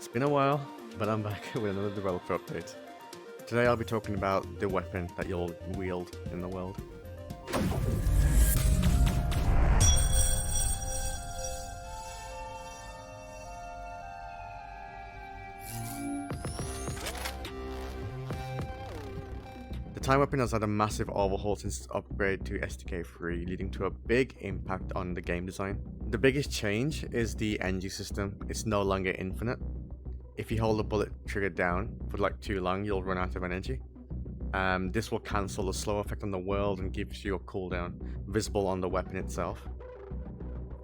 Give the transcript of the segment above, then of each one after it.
It's been a while, but I'm back with another developer update. Today I'll be talking about the weapon that you'll wield in the world. The time weapon has had a massive overhaul since its upgrade to SDK 3, leading to a big impact on the game design. The biggest change is the energy system. It's no longer infinite. If you hold the bullet trigger down for too long, you'll run out of energy. This will cancel the slow effect on the world and gives you a cooldown visible on the weapon itself.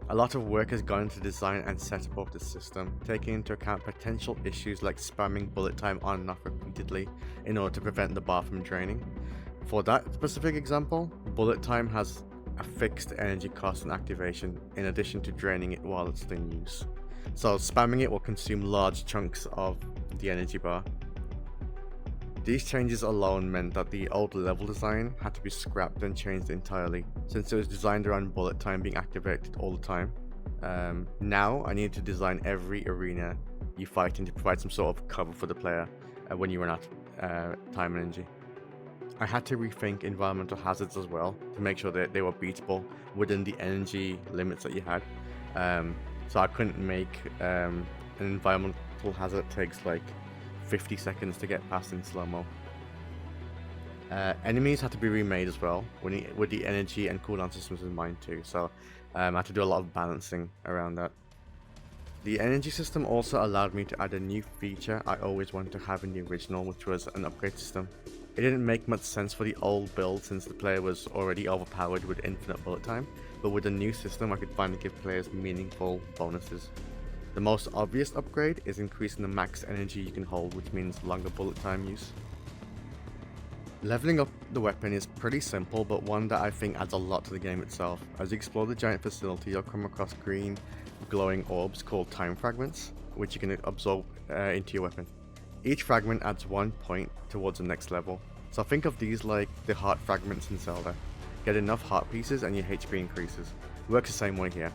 A lot of work has gone into design and setup of the system, taking into account potential issues like spamming bullet time on and off repeatedly in order to prevent the bar from draining. For that specific example, bullet time has a fixed energy cost on activation in addition to draining it while it's in use. So spamming it will consume large chunks of the energy bar. These changes alone meant that the old level design had to be scrapped and changed entirely, since it was designed around bullet time being activated all the time. Now I need to design every arena you fight in to provide some sort of cover for the player when you run out of time and energy. I had to rethink environmental hazards as well to make sure that they were beatable within the energy limits that you had. So I couldn't make an environmental hazard that takes like 50 seconds to get past in slow-mo. Enemies had to be remade as well, with the energy and cooldown systems in mind too, so I had to do a lot of balancing around that. The energy system also allowed me to add a new feature I always wanted to have in the original, which was an upgrade system. It didn't make much sense for the old build since the player was already overpowered with infinite bullet time, but with the new system I could finally give players meaningful bonuses. The most obvious upgrade is increasing the max energy you can hold, which means longer bullet time use. Leveling up the weapon is pretty simple, but one that I think adds a lot to the game itself. As you explore the giant facility, you'll come across green glowing orbs called time fragments, which you can absorb into your weapon. Each fragment adds 1 point towards the next level, so think of these like the heart fragments in Zelda. Get enough heart pieces and your HP increases. Works the same way here.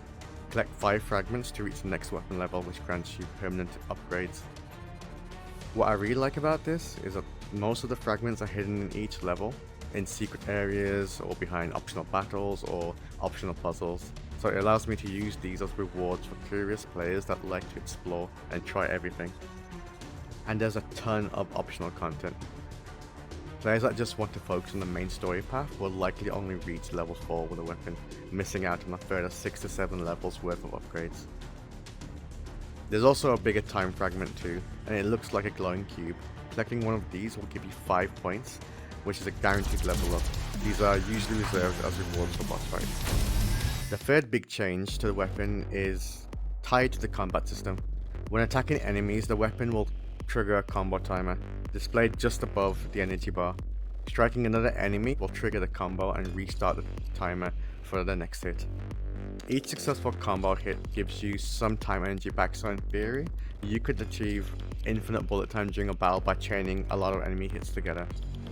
Collect 5 fragments to reach the next weapon level, which grants you permanent upgrades. What I really like about this is that most of the fragments are hidden in each level, in secret areas or behind optional battles or optional puzzles, so it allows me to use these as rewards for curious players that like to explore and try everything. And there's a ton of optional content. Players that just want to focus on the main story path will likely only reach level 4 with a weapon, missing out on a further 6 to 7 levels worth of upgrades. There's also a bigger time fragment too, and it looks like a glowing cube. Collecting one of these will give you 5 points, which is a guaranteed level up. These are usually reserved as rewards for boss fights. The third big change to the weapon is tied to the combat system. When attacking enemies, the weapon will trigger a combo timer, displayed just above the energy bar. Striking another enemy will trigger the combo and restart the timer for the next hit. Each successful combo hit gives you some time energy back, so in theory, you could achieve infinite bullet time during a battle by chaining a lot of enemy hits together.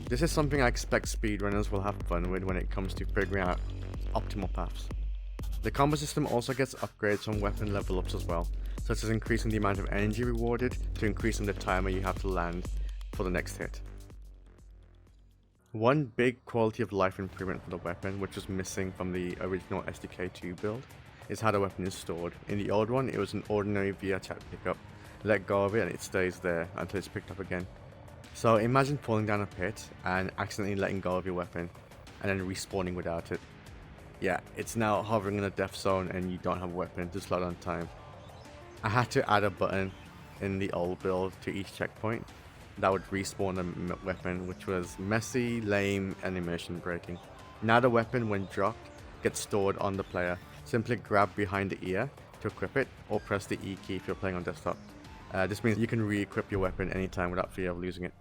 This is something I expect speedrunners will have fun with when it comes to figuring out optimal paths. The combo system also gets upgrades from weapon level ups as well, such as increasing the amount of energy rewarded to increasing the timer you have to land for the next hit. One big quality of life improvement for the weapon, which was missing from the original SDK 2 build, is how the weapon is stored. In the old one, it was an ordinary VRCHAT pickup. Let go of it and it stays there until it's picked up again. So imagine falling down a pit and accidentally letting go of your weapon and then respawning without it. Yeah, it's now hovering in a death zone and you don't have a weapon to slow down time. I had to add a button in the old build to each checkpoint that would respawn the weapon, which was messy, lame, and immersion breaking. Now the weapon, when dropped, gets stored on the player. Simply grab behind the ear to equip it, or press the E key if you're playing on desktop. This means you can re-equip your weapon anytime without fear of losing it.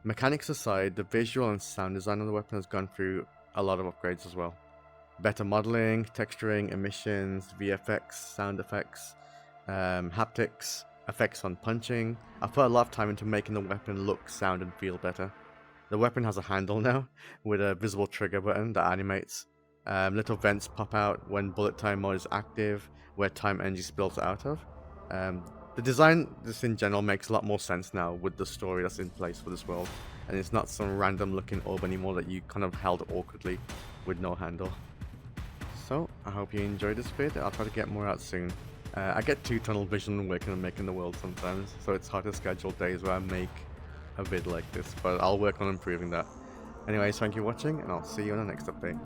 Mechanics aside, the visual and sound design of the weapon has gone through a lot of upgrades as well. Better modeling, texturing, emissions, VFX, sound effects, haptics, effects on punching. I've put a lot of time into making the weapon look, sound, and feel better. The weapon has a handle now, with a visible trigger button that animates. Little vents pop out when bullet time mode is active, where time energy spills out of. The design, just in general, makes a lot more sense now with the story that's in place for this world. And it's not some random looking orb anymore that you kind of held awkwardly with no handle. So, I hope you enjoyed this vid. I'll try to get more out soon. I get too tunnel vision working on making the world sometimes, so it's hard to schedule days where I make a vid like this, but I'll work on improving that. Anyways, thank you for watching, and I'll see you in the next update.